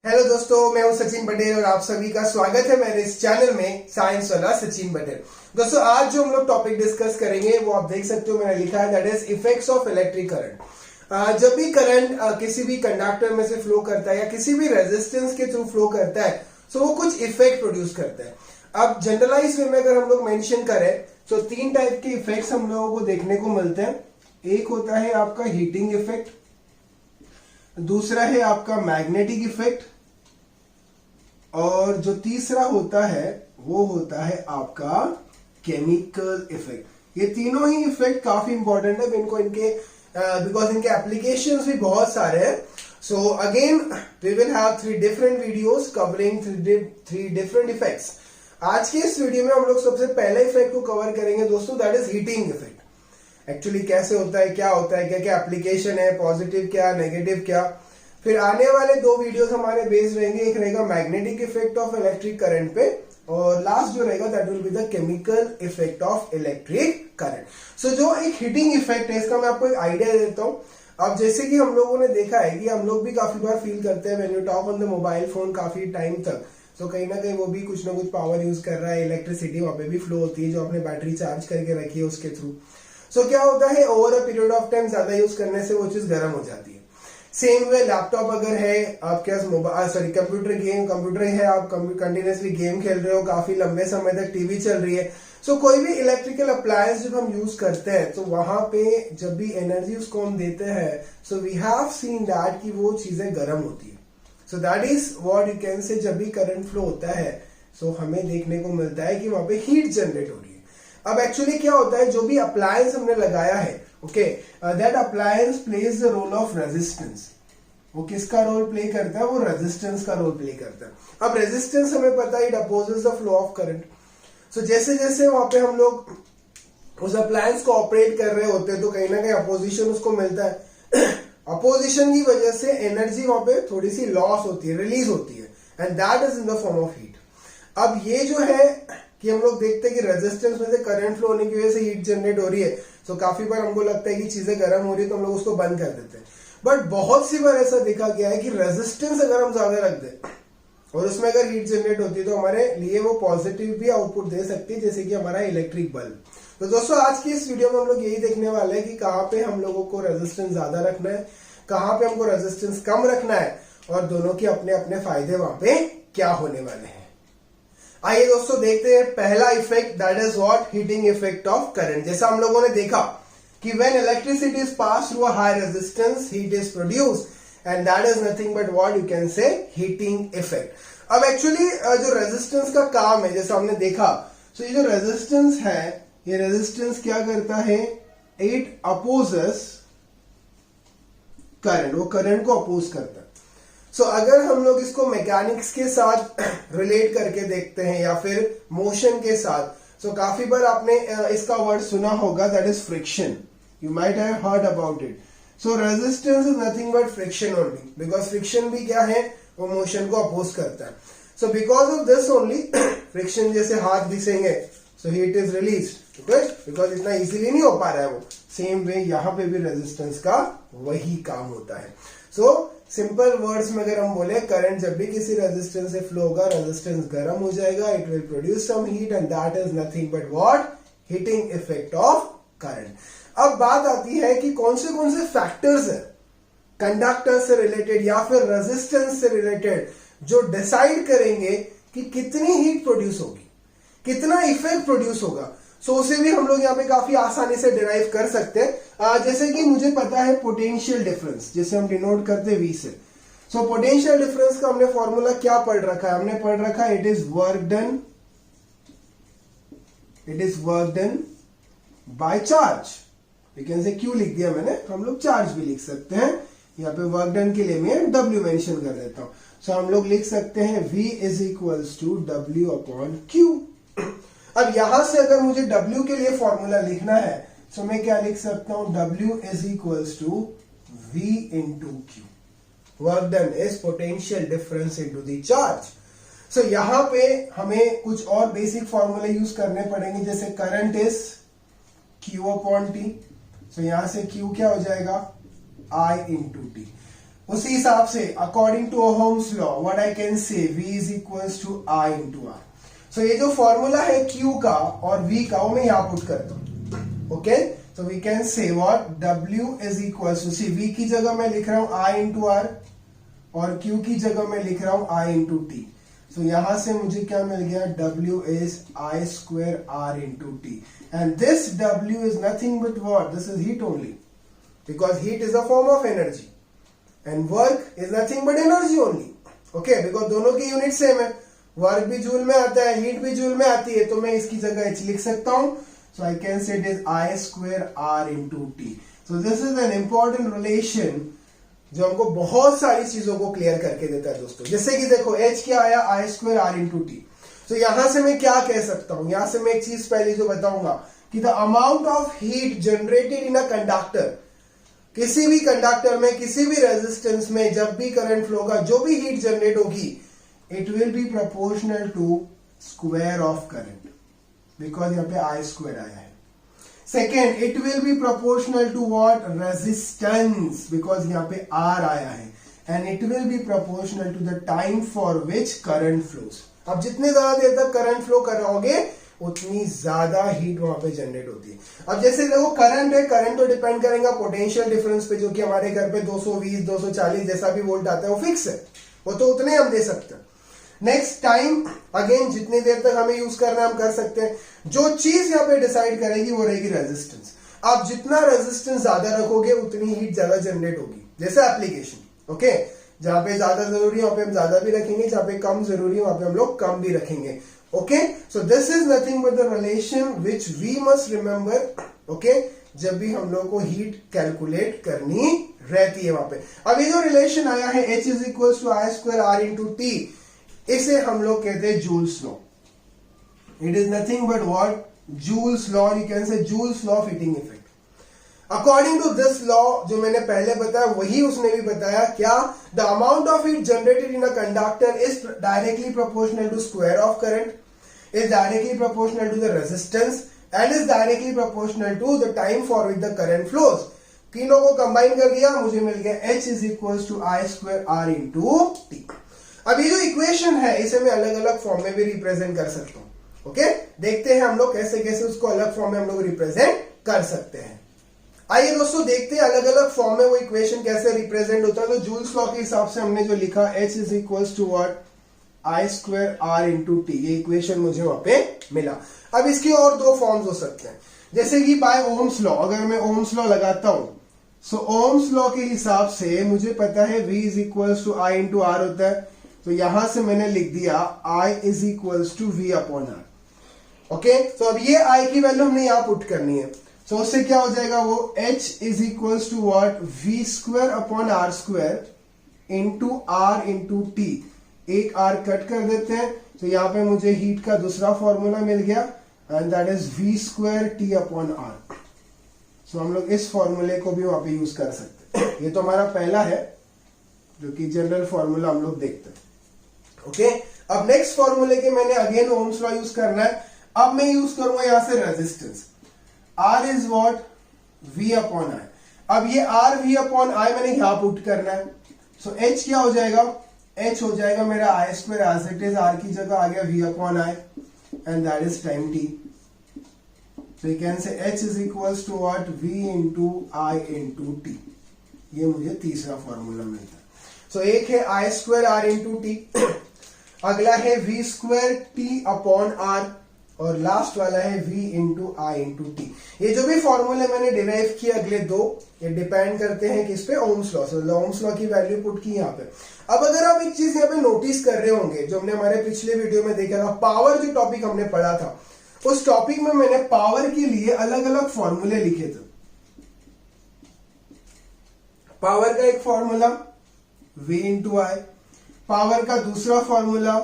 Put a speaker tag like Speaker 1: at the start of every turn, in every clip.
Speaker 1: Hello दोस्तों, मैं हूं सचिन पटेल और आप सभी का स्वागत है मेरे इस चैनल में साइंस वाला सचिन पटेल। दोस्तों, आज जो हम लोग टॉपिक डिस्कस करेंगे वो आप देख सकते हो, मैंने लिखा है that is effects of electric current. जब भी करंट किसी भी कंडक्टर में से फ्लो करता है या किसी भी रेजिस्टेंस के थ्रू फ्लो करता है तो वो कुछ इफेक्ट प्रोड्यूस करता है। अब जनरलाइज वे में अगर हम लोग मेंशन करें तो तीन टाइप के इफेक्ट्स हम लोगों को देखने को मिलते हैं। एक होता है आपका हीटिंग इफेक्ट, दूसरा है आपका मैग्नेटिक इफेक्ट, और जो तीसरा होता है वो होता है आपका केमिकल इफेक्ट। ये तीनों ही इफेक्ट काफी इंपॉर्टेंट है बिकॉज इनके एप्लीकेशंस भी बहुत सारे हैं। So again we will have three different videos covering three different effects. आज के इस वीडियो में हम लोग सबसे पहले इफेक्ट को कवर करेंगे दोस्तों, that is heating effect. Actually कैसे होता है, क्या होता है, क्या क्या एप्लीकेशन है, पॉजिटिव क्या, नेगेटिव क्या। फिर आने वाले दो वीडियोस हमारे बेस्ड रहेंगे, एक रहेगा magnetic effect of electric current पे, और लास्ट जो रहेगा that will be the chemical effect of electric current. So जो एक हीटिंग इफेक्ट है, इसका मैं आपको एक आइडिया देता हूं। अब जैसे कि हम लोगों ने देखा है कि हम लोग भी काफी बार फील करते हैं when you talk on the mobile phone काफी टाइम तक, तो कहीं ना कहीं वो भी कुछ ना कुछ पावर यूज कर रहा है, इलेक्ट्रिसिटी वहां पे भी फ्लो होती है जो आपने बैटरी चार्ज करके रखी है उसके थ्रू। सो क्या होता है, over a period of time ज्यादा यूज करने से वो चीज गर्म हो जाती है। सेम वे लैपटॉप अगर है आपके पास, मोबाइल कंप्यूटर है, आप कंटिन्यूसली गेम खेल रहे हो, काफी लंबे समय तक टीवी चल रही है। सो कोई भी इलेक्ट्रिकल अप्लायंस जब हम यूज करते हैं तो वहां पे जब भी एनर्जी उसको हम देते हैं, so we have seen that कि वो चीजें गर्म होती है। So that is what you can say, जब भी करंट फ्लो होता है सो हमें देखने को मिलता है कि वहां पे हीट जनरेट हो रही है। अब एक्चुअली क्या होता है, जो भी अप्लायंस हमने लगाया है, okay, that appliance plays the role of resistance. वो किसका रोल प्ले करता है, वो रेजिस्टेंस का रोल प्ले करता है। अब रेजिस्टेंस हमें पता है, it opposes the flow of current. So जैसे जैसे वहां पे हम लोग उस अप्लायंस को ऑपरेट कर रहे होते हैं तो कहीं ना कहीं अपोजिशन उसको मिलता है। अपोजिशन की वजह से एनर्जी वहां पे थोड़ी सी लॉस होती है, रिलीज होती है, and that is in the form of heat. अब ये जो है कि हम लोग देखते हैं कि रेजिस्टेंस में से करंट फ्लो होने की वजह से हीट जनरेट हो रही है, तो काफी बार हमको लगता है कि चीजें गर्म हो रही है तो हम लोग उसको बंद कर देते हैं। बट बहुत सी बार ऐसा देखा गया है कि रेजिस्टेंस अगर हम ज्यादा रख दें और उसमें अगर हीट जनरेट होती है तो हमारे लिए वो पॉजिटिव भी आउटपुट दे सकती है, जैसे कि हमारा इलेक्ट्रिक बल्ब। तो दोस्तों, आज की इस वीडियो में हम लोग यही देखने वाले हैं कि कहाँ पे हम लोगों को रेजिस्टेंस ज्यादा रखना है, कहाँ पे हमको रेजिस्टेंस कम रखना है, और दोनों के अपने अपने फायदे वहां पे क्या होने वाले हैं। आइए दोस्तों देखते हैं पहला effect, that is what, heating effect of current. जैसा हम लोगों ने देखा कि when electricity is passed through a high resistance, heat is produced, and that is nothing but what you can say heating effect. अब एक्चुअली जो resistance का काम है, जैसा हमने देखा, so ये जो रेजिस्टेंस है, ये रेजिस्टेंस क्या करता है, इट अपोजेस करंट, वो करंट को अपोज करता है। सो अगर हम लोग इसको मैकेनिक्स के साथ रिलेट करके देखते हैं या फिर मोशन के साथ, सो काफी बार आपने इसका वर्ड सुना होगा, that is friction. You might have heard about it. So resistance is nothing but friction only, because friction भी क्या है, वो मोशन को अपोज करता है। So because of this only, friction जैसे हाथ घिसेंगे, so heat is released, because इतना इजीली नहीं हो पा रहा है वो। सेम वे यहाँ पे भी रेजिस्टेंस का वही काम होता है। So सिंपल वर्ड्स में अगर हम बोले, करंट जब भी किसी रेजिस्टेंस से फ्लो होगा, रेजिस्टेंस गर्म हो जाएगा, it will produce some heat, and that is nothing but what, heating effect of current. अब बात आती है कि कौन से फैक्टर्स है कंडक्टर से रिलेटेड या फिर रेजिस्टेंस से रिलेटेड जो डिसाइड करेंगे कि कितनी हीट प्रोड्यूस होगी, कितना इफेक्ट प्रोड्यूस होगा। सो उसे भी हम लोग यहाँ पे काफी आसानी से डिराइव कर सकते हैं। जैसे कि मुझे पता है पोटेंशियल डिफरेंस, जिसे हम डिनोट करते हैं V से। सो पोटेंशियल डिफरेंस का हमने फॉर्मूला क्या पढ़ रखा है, हमने पढ़ रखा है it is work done by charge. You can से Q लिख दिया मैंने, हम लोग चार्ज भी लिख सकते हैं। यहाँ पे वर्क डन के लिए मैं W मेंशन कर देता हूं। सो हम लोग लिख सकते हैं V is equals to W upon Q। अब यहां से अगर मुझे W के लिए फॉर्मूला लिखना है, सो मैं क्या लिख सकता हूं, W is equals to V into Q। Work done is potential difference into the charge. So यहां पे हमें कुछ और बेसिक फॉर्मूले यूज करने पड़ेंगे, जैसे current is Q upon T। सो यहां से Q क्या हो जाएगा, I इंटू टी। उसी हिसाब से according to Ohm's law what I can say V is equals to I into R. So ये जो फॉर्मूला है Q का और V का वो मैं यहां पुट करता हूं. Okay, so we can say what W is equals to, see V की जगह मैं लिख रहा हूं I इंटू आर और Q की जगह मैं लिख रहा हूं I इंटू टी. सो यहां से मुझे क्या मिल गया, W is I square R into T. And this W is nothing but what, this is heat only, because heat is a form of energy and work is nothing but energy only. Okay, because दोनों की unit same है, work भी joule में आता है, heat भी joule में आती है, तो मैं इसकी जगह H लिख सकता हूं. So I can say it is I square R into T. So this is an important relation जो हमको बहुत सारी चीजों को क्लियर करके देता है दोस्तों. जैसे कि देखो H क्या आया, I square R into T. So यहां से मैं क्या कह सकता हूं, यहां से मैं एक चीज पहले जो बताऊंगा कि the amount of heat generated in a conductor, किसी भी कंडक्टर में, किसी भी रेजिस्टेंस में जब भी करंट फ्लो का जो भी हीट जनरेट होगी, it will be proportional to square of current, because यहां पे I स्क्वायर आया है. Second, it will be proportional to what, resistance, because यहां पे R आया है. And it will be proportional to the time for which current flows. अब जितने ज्यादा देर तक करंट फ्लो कराओगे उतनी ज्यादा हीट वहां पे जनरेट होती है. अब जैसे देखो करंट है, करंट तो डिपेंड करेगा पोटेंशियल डिफरेंस पे, जो कि हमारे घर पे 220 240 जैसा भी वोल्ट आता है वो फिक्स है, वो तो उतने हम दे सकते हैं. नेक्स्ट टाइम अगेन जितनी देर तक हमें यूज करना है हम कर सकते हैं. जो चीज यहाँ पे डिसाइड करेगी वो रहेगी रेजिस्टेंस. आप जितना रेजिस्टेंस ज्यादा रखोगे उतनी हीट ज्यादा जनरेट होगी. जैसे एप्लीकेशन, ओके, जहां पे ज्यादा जरूरी है वहां पे हम ज्यादा भी रखेंगे, जहां पे कम जरूरी है वहां पे हम लोग कम भी रखेंगे. Okay, so this is nothing but the relation which we must remember. Okay, जब भी हम लोग को हीट कैलकुलेट करनी रहती है वहां पे. अब ये जो रिलेशन आया है H is equal to I square R into T, इसे हम लोग कहते हैं Joule's law. It is nothing but what, Joule's law. You can say Joule's law of heating effect. According to this law जो मैंने पहले बताया वही उसने भी बताया. क्या, the amount of heat generated in a conductor is directly proportional to square of current, is directly proportional to the resistance and is directly proportional to the time for which the current flows. तीनों को combine कर दिया, मुझे मिल गया H is equals to I square R into T. अब ये जो equation है इसे मैं अलग अलग फॉर्म में भी रिप्रेजेंट कर सकता हूं. ओके, देखते हैं हम लोग कैसे कैसे उसको अलग फॉर्म में हम लोग रिप्रेजेंट कर सकते हैं. आइए दोस्तों देखते हैं अलग अलग फॉर्म में वो इक्वेशन कैसे रिप्रेजेंट होता है. तो जूल्स लॉ के हिसाब से हमने जो लिखा H is equals to what, I square R into T, ये इक्वेशन मुझे वहां पे मिला. अब इसके और दो फॉर्म्स हो सकते हैं. जैसे कि बाय ओम्स लॉ, अगर मैं ओम्स लॉ लगाता हूं, सो ओम्स लॉ के हिसाब से मुझे पता है V is equals to I into R होता है. तो यहां से मैंने लिख दिया I is equals to V upon R. Okay, तो अब ये I की वैल्यू हमने यहां पुट करनी है. सो उससे क्या हो जाएगा, वो H is equals to what, V square upon R square into R into T. एक R कट कर देते हैं, तो यहां पे मुझे हीट का दूसरा फॉर्मूला मिल गया and that is V square T upon R. सो हम लोग इस फॉर्मूले को भी वहां पे यूज कर सकते हैं. ये तो हमारा पहला है जो कि जनरल फॉर्मूला हम लोग देखते हैं. ओके, अब नेक्स्ट फॉर्मूले के मैंने अगेन ओम्स लॉ यूज करना है. अब मैं यूज करूंगा यहां से resistance. R is what, V upon I. अब ये R V अपॉन I मैंने यहां पुट करना है. सो H क्या हो जाएगा, H हो जाएगा मेरा I square as it is, R की जगह आ गया V upon I and that is time T. So you can say H is equals to what, V into I into T. ये मुझे तीसरा फॉर्मूला मिलता है. सो एक है I square R into T, अगला है V square T upon R और लास्ट वाला है V into I into T. ये जो भी फॉर्मूले मैंने डिराइव किए अगले दो, ये डिपेंड करते हैं किस पे, ओम्स लॉ. सो ओम्स लॉ की वैल्यू पुट की यहाँ पे. अब अगर आप एक चीज यहाँ पे नोटिस कर रहे होंगे, जो हमने हमारे पिछले वीडियो में देखा था, पावर जो टॉपिक हमने पढ़ा था, उस टॉपिक में मैंने पावर के लिए अलग अलग फॉर्मूले लिखे थे. पावर का एक formula V into I, power का दूसरा formula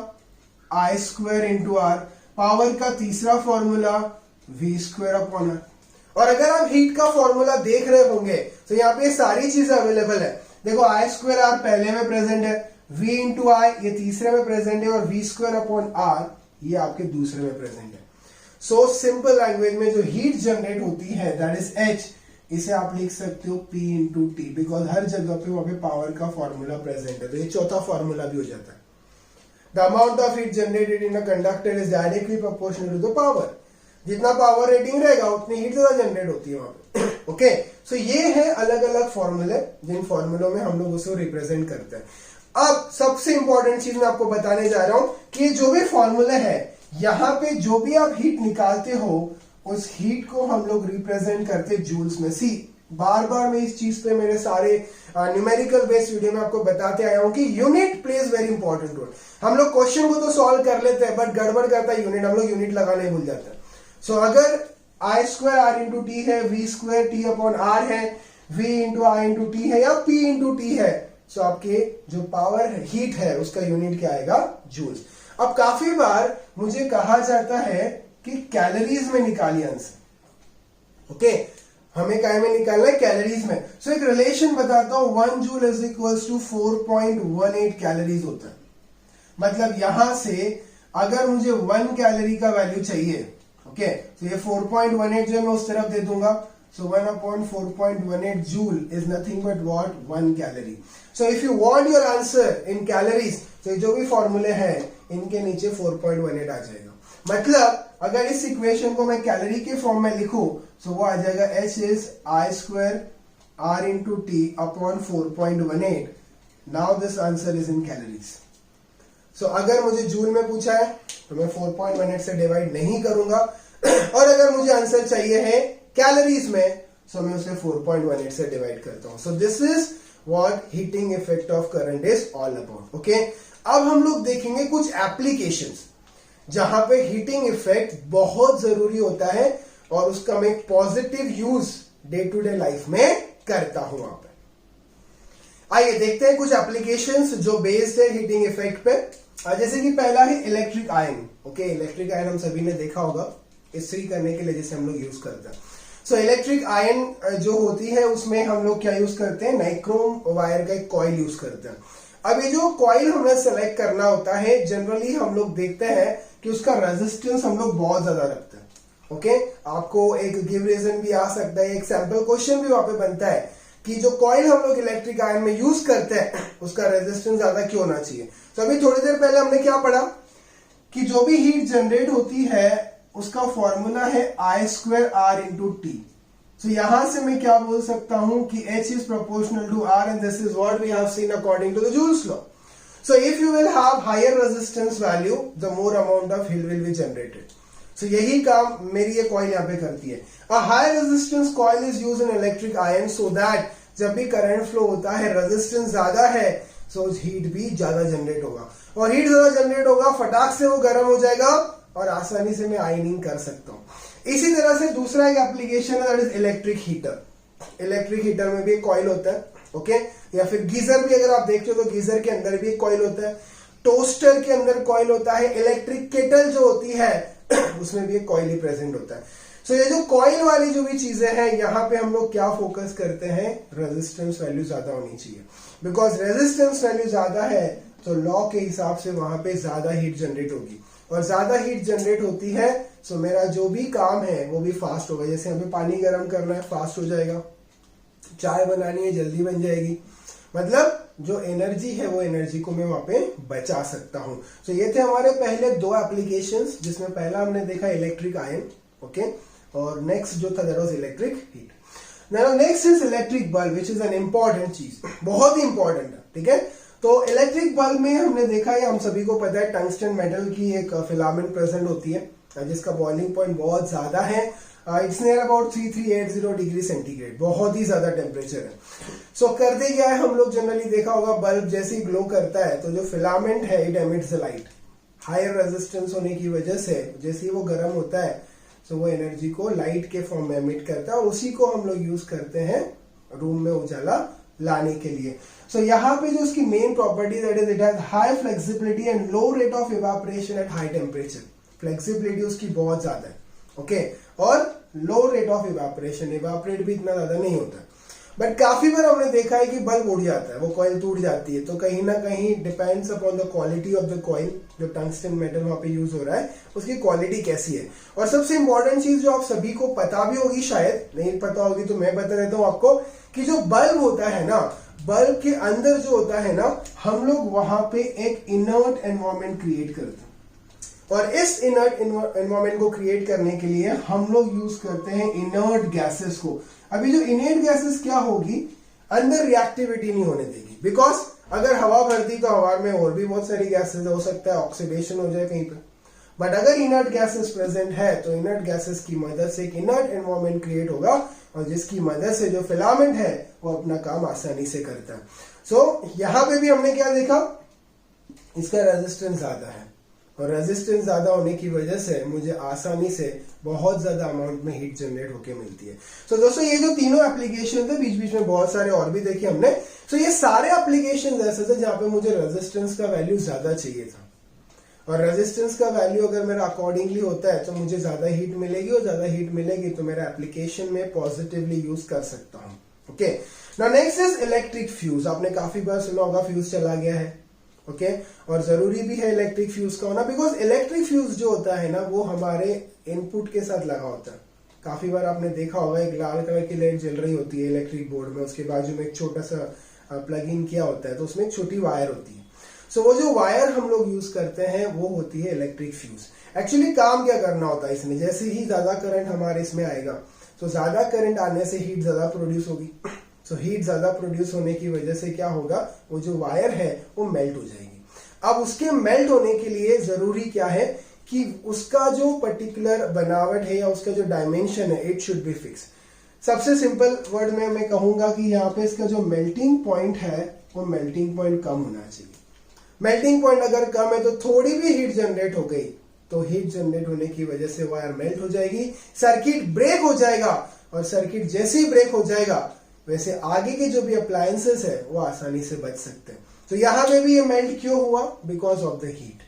Speaker 1: I square into R, power का तीसरा formula V square upon R. और अगर आप हीट का फॉर्मूला देख रहे होंगे तो यहाँ पे सारी चीजें अवेलेबल है. देखो I स्क्वायर R पहले में प्रेजेंट है, V इंटू I ये तीसरे में प्रेजेंट है और V स्क्वायर अपॉन R ये आपके दूसरे में प्रेजेंट है. सो सिंपल लैंग्वेज में जो हीट जनरेट होती है दैट इज H, इसे आप लिख सकते हो P इंटू टी, बिकॉज हर जगह पे वहां पे पावर का फॉर्मूला प्रेजेंट है, तो ये चौथा फॉर्मूला भी हो जाता है। The amount of heat generated in a conductor is directly proportional to the power. जितना पावर रेटिंग रहेगा उतनी हीट ज्यादा जनरेट होती है वहां पे। ओके, सो ये है अलग अलग फॉर्मूले, जिन फॉर्मूलों में हम लोग उसको रिप्रेजेंट करते हैं। अब सबसे इंपॉर्टेंट चीज मैं आपको बताने जा रहा हूं कि जो भी फॉर्मूले है, यहां पे जो भी आप हीट निकालते हो उस हीट को हम लोग रिप्रेजेंट करते जूल्स में। सी बार बार मैं इस चीज पे मेरे सारे न्यूमेरिकल बेस्ड वीडियो में आपको बताते आया हूं कि unit plays very important role. हम लोग क्वेश्चन को तो सॉल्व कर लेते हैं बट गड़बड़ करता है यूनिट, हम लोग यूनिट लगाने भूल जाते हैं। सो अगर I square R into T है, V square T upon R है, V into I into T है या पी इंटू टी है, सो आपके जो पावर है, हीट है, उसका यूनिट क्या आएगा? जूल्स। अब काफी बार मुझे कहा जाता है कि कैलोरीज में निकालिए आंसर। ओके, हमें काय में निकालना है? कैलोरीज में। सो एक रिलेशन बताता हूं, 1 joule is equals to 4.18 calories होता है। मतलब यहां से अगर मुझे 1 कैलोरी का वैल्यू चाहिए, ओके, तो ये 4.18 जो मैं उस तरफ दे दूंगा, so 1 upon 4.18 joule is nothing but what? 1 calorie. So if you want your answer in calories, तो जो भी फॉर्मूले हैं इनके नीचे 4.18 आ जाएगा। मतलब अगर इस इक्वेशन को मैं कैलोरी के फॉर्म में लिखूं, तो वो आ जाएगा H is I square R into T upon 4.18. Now this answer is in calories. So अगर मुझे जूल में पूछा है तो मैं 4.18 से डिवाइड नहीं करूंगा, और अगर मुझे आंसर चाहिए है कैलोरीज में, सो मैं उसे 4.18 से डिवाइड करता हूं। So this is what heating effect of current is all about. Okay, अब हम लोग देखेंगे कुछ एप्लीकेशंस जहां पे हीटिंग इफेक्ट बहुत जरूरी होता है और उसका मैं positive use day to day life में करता हूं वहां पे। आइए देखते हैं कुछ एप्लीकेशंस जो बेस्ड है हीटिंग इफेक्ट पे। जैसे कि पहला है electric ion. Okay, electric ion हम सभी ने देखा होगा इस्त्री करने के लिए जैसे हम लोग यूज करते हैं। सो इलेक्ट्रिक आयन जो होती है उसमें हम लोग क्या यूज करते हैं? नाइक्रोम वायर का एक कॉइल यूज करते हैं। अब ये जो कॉइल हमें सेलेक्ट करना होता है, जनरली हम लोग देखते हैं कि उसका रेजिस्टेंस हम लोग बहुत ज्यादा रखते हैं। ओके, आपको एक गिव रीजन भी आ सकता है, एक सैंपल क्वेश्चन भी वहां पे बनता है कि जो कॉइल हम लोग इलेक्ट्रिक आयन में यूज करते हैं उसका रेजिस्टेंस ज्यादा क्यों होना चाहिए। तो अभी थोड़ी देर पहले हमने क्या पढ़ा कि जो भी हीट जनरेट होती है उसका फॉर्मूला है I square R into T. So यहां से मैं क्या बोल सकता हूं कि H is proportional to R and this is what we have seen according to the Joule's law. So if you will have higher resistance value, the more amount of heat will be generated. So यही काम मेरी ये coil यहाँ पे करती है। A high resistance coil is used in electric iron so that जब भी करंट फ्लो होता है, रेजिस्टेंस ज्यादा है, सो हीट भी ज्यादा जनरेट होगा, और हीट ज्यादा जनरेट होगा, फटाक से वो गर्म हो जाएगा और आसानी से मैं आयनिंग कर सकता हूं। इसी तरह से दूसरा एक एप्लीकेशन है that is electric heater. Electric heater में भी एक कॉइल होता है। ओके, या फिर गीजर भी अगर आप देखते हो तो गीजर के अंदर भी एक कॉइल होता है, टोस्टर के अंदर कॉइल होता है, इलेक्ट्रिक केटल जो होती है उसमें भी एक कॉइल ही प्रेजेंट होता है। सो ये जो कॉइल वाली जो भी चीजें हैं, यहाँ पे हम लोग क्या फोकस करते हैं? रेजिस्टेंस वैल्यू ज्यादा होनी चाहिए, बिकॉज रेजिस्टेंस वैल्यू ज्यादा है तो लॉ के हिसाब से वहां पे ज्यादा हीट जनरेट होगी, और ज्यादा हीट जनरेट होती है सो मेरा जो भी काम है वो भी फास्ट होगा। जैसे हमें पानी गर्म करना है, फास्ट हो जाएगा, चाय बनानी है, जल्दी बन जाएगी। मतलब जो एनर्जी है वो एनर्जी को मैं वहां पे बचा सकता हूं। सो ये थे हमारे पहले दो एप्लीकेशंस, जिसमें पहला हमने देखा इलेक्ट्रिक आयन। ओके, और नेक्स्ट जो था that was electric heat. Now next is electric bulb, which is an important चीज, बहुत ही इंपॉर्टेंट है। ठीक है, तो इलेक्ट्रिक बल्ब में हमने देखा है, हम सभी को पता है, टंगस्टन मेटल की एक फिलामेंट प्रेजेंट होती है जिसका बॉइलिंग पॉइंट बहुत ज्यादा है। It's near about 3380 degree centigrade, बहुत ही ज्यादा टेम्परेचर है। सो करते क्या है हम लोग, जनरली देखा होगा बल्ब जैसे ही ग्लो करता है तो जो फिलामेंट है it emits the light. Higher resistance होने की वजह से जैसे ही वो गर्म होता है तो वो एनर्जी को लाइट के फॉर्म में एमिट करता है, और उसी को हम लोग यूज करते हैं रूम में उजाला लाने के लिए। सो यहाँ पे जो उसकी main property that is it has high flexibility and low rate of evaporation at high temperature. Flexibility उसकी बहुत ज्यादा है। ओके, और लो रेट ऑफ इवापोरेशन, इवापोरेट भी इतना ज्यादा नहीं होता। बट काफी बार हमने देखा है कि बल्ब उड़ जाता है, वो कॉइल टूट जाती है। तो कहीं ना कहीं depends upon the quality of the coil, जो टंगस्टन मेटल वहां पे यूज हो रहा है उसकी क्वालिटी कैसी है। और सबसे इंपॉर्टेंट चीज जो आप सभी को पता भी होगी, शायद नहीं पता होगी तो मैं बता देता हूं आपको, कि जो बल्ब होता है ना, बल्ब के अंदर जो होता है ना, हम लोग वहां पे एक इनर्ट एनवायरमेंट क्रिएट करते हैं। और इस इनर्ट एनवायरमेंट को क्रिएट करने के लिए हम लोग यूज करते हैं इनर्ट गैसेस को। अभी जो इनर्ट गैसेस क्या होगी, अंदर रिएक्टिविटी नहीं होने देगी, बिकॉज अगर हवा भर दी तो हवा में और भी बहुत सारी गैसेस हो सकता है ऑक्सीडेशन हो जाए कहीं पे। बट अगर इनर्ट गैसेस प्रेजेंट है तो इनर्ट गैसेस की मदद से एक इनर्ट एनवायरमेंट क्रिएट होगा, और जिसकी मदद से जो फिलामेंट है वो अपना काम आसानी से करता है। सो यहां पे भी हमने क्या देखा, इसका रेजिस्टेंस ज्यादा है, और रेजिस्टेंस ज्यादा होने की वजह से मुझे आसानी से बहुत ज्यादा अमाउंट में हीट जनरेट होके मिलती है। सो दोस्तों ये जो तीनों एप्लीकेशन थे, बीच बीच में बहुत सारे और भी देखे हमने। सो ये सारे एप्लीकेशन ऐसे थे जहां पे मुझे रेजिस्टेंस का वैल्यू ज्यादा चाहिए था, और रेजिस्टेंस का वैल्यू अगर मेरा अकॉर्डिंगली होता है तो मुझे ज्यादा हीट मिलेगी, और ज्यादा हीट मिलेगी तो मेरा एप्लीकेशन में पॉजिटिवली यूज कर सकता हूं। Okay, now next is electric fuse. आपने काफी बार सुना होगा फ्यूज चला गया है, ओके और जरूरी भी है इलेक्ट्रिक फ्यूज का होना, बिकॉज इलेक्ट्रिक फ्यूज जो होता है ना वो हमारे इनपुट के साथ लगा होता है। काफी बार आपने देखा होगा एक लाल कलर की लाइट जल रही होती है इलेक्ट्रिक बोर्ड में, उसके बाजू में एक छोटा सा प्लग इन किया होता है, तो उसमें एक छोटी वायर होती है। सो वो जो वायर हम लोग यूज करते हैं वो होती है इलेक्ट्रिक फ्यूज। एक्चुअली काम क्या करना होता है इसमें, जैसे ही ज्यादा करंट हमारे इसमें आएगा तो ज्यादा करंट आने से हीट ज्यादा प्रोड्यूस होगी। सो हीट ज्यादा प्रोड्यूस होने की वजह से क्या होगा, वो जो वायर है वो मेल्ट हो जाएगी। अब उसके मेल्ट होने के लिए जरूरी क्या है कि उसका जो पर्टिकुलर बनावट है या उसका जो डायमेंशन है, इट शुड बी फिक्स। सबसे सिंपल वर्ड में मैं कहूंगा कि यहाँ पे इसका जो मेल्टिंग पॉइंट है वो मेल्टिंग पॉइंट कम होना चाहिए। मेल्टिंग पॉइंट अगर कम है तो थोड़ी भी हीट जनरेट हो गई तो हीट जनरेट होने की वजह से वायर मेल्ट हो जाएगी, सर्किट ब्रेक हो जाएगा, और सर्किट जैसे ही ब्रेक हो जाएगा वैसे आगे के जो भी अप्लायंसेस है वो आसानी से बच सकते हैं। तो यहां पे भी ये मेल्ट क्यों हुआ, because of the heat.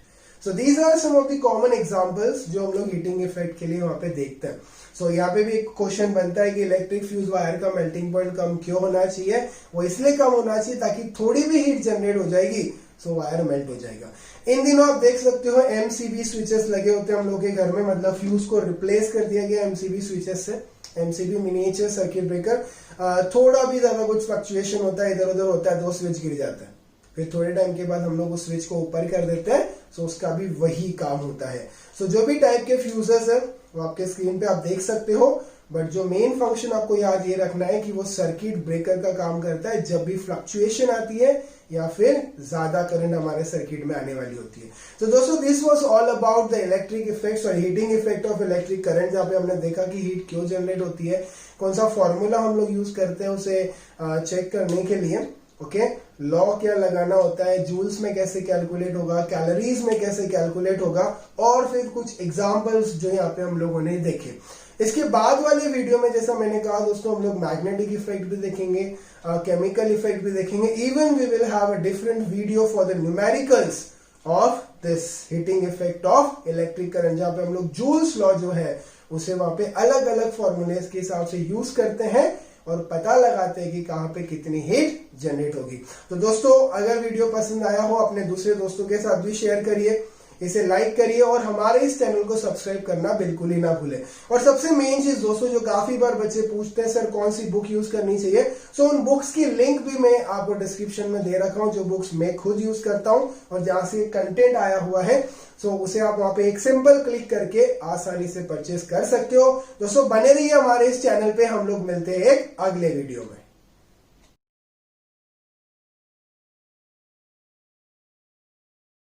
Speaker 1: So these are some of the common examples जो हम लोग हीटिंग इफेक्ट के लिए वहां पे देखते हैं। सो यहाँ पे भी एक क्वेश्चन बनता है कि इलेक्ट्रिक फ्यूज वायर का मेल्टिंग पॉइंट कम क्यों होना चाहिए। वो इसलिए कम होना चाहिए ताकि थोड़ी भी हीट जनरेट हो जाएगी सो वायर मेल्ट हो जाएगा। इन दिनों आप देख सकते हो एमसीबी स्विचेस लगे होते हैं हम लोग के घर में, मतलब फ्यूज को रिप्लेस कर दिया गया एमसीबी स्विचेस से। एमसीबी मिनिएचर सर्किट ब्रेकर, थोड़ा भी ज्यादा कुछ फ्लक्चुएशन होता है, इधर उधर होता है, 2 स्विच गिर जाता है, फिर थोड़े टाइम के बाद हम लोग उस स्विच को ऊपर कर देते हैं। सो उसका भी वही काम होता है। सो जो भी टाइप के फ्यूजेस है वो आपके स्क्रीन पे आप देख सकते हो, बट जो मेन फंक्शन आपको याद ये रखना है कि वो सर्किट ब्रेकर का काम करता है जब भी फ्लक्चुएशन आती है या फिर ज्यादा करंट हमारे सर्किट में आने वाली होती है। तो दोस्तों this was all about the electric effects और heating effect of electric current, जहाँ पे हमने देखा कि हीट क्यों जनरेट होती है, कौन सा फॉर्मूला हम लोग यूज करते हैं उसे चेक करने के लिए। ओके, लॉ क्या लगाना होता है, जूल्स में कैसे कैलकुलेट होगा, कैलोरीज में कैसे कैलकुलेट होगा, और फिर कुछ एग्जांपल्स जो यहाँ पे हम लोगों ने देखे। इसके बाद वाले वीडियो में जैसा मैंने कहा दोस्तों हम लोग मैग्नेटिक इफेक्ट भी देखेंगे, केमिकल इफेक्ट भी देखेंगे, even we will have a different video for the numericals of this heating effect of electric current, जहां पे हम लोग जूल्स लॉ जो है उसे वहां पे अलग अलग फॉर्मूलेस के हिसाब से यूज करते हैं और पता लगाते हैं कि कहां पे कितनी हीट जनरेट होगी। तो दोस्तों अगर वीडियो पसंद आया हो अपने दूसरे दोस्तों के साथ भी शेयर करिए, इसे लाइक करिए और हमारे इस चैनल को सब्सक्राइब करना बिल्कुल ही ना भूलें। और सबसे मेन चीज दोस्तों जो काफी बार बच्चे पूछते हैं सर कौन सी बुक यूज करनी चाहिए, सो उन बुक्स की लिंक भी मैं आपको डिस्क्रिप्शन में दे रखा हूं जो बुक्स मैं खुद यूज करता हूं और जहां से कंटेंट आया हुआ है। सो उसे आप वहां पे एक सिंपल क्लिक करके आसानी से परचेज कर सकते हो। दोस्तों बने रहिए हमारे इस चैनल पे, हम लोग मिलते हैं एक अगले वीडियो में।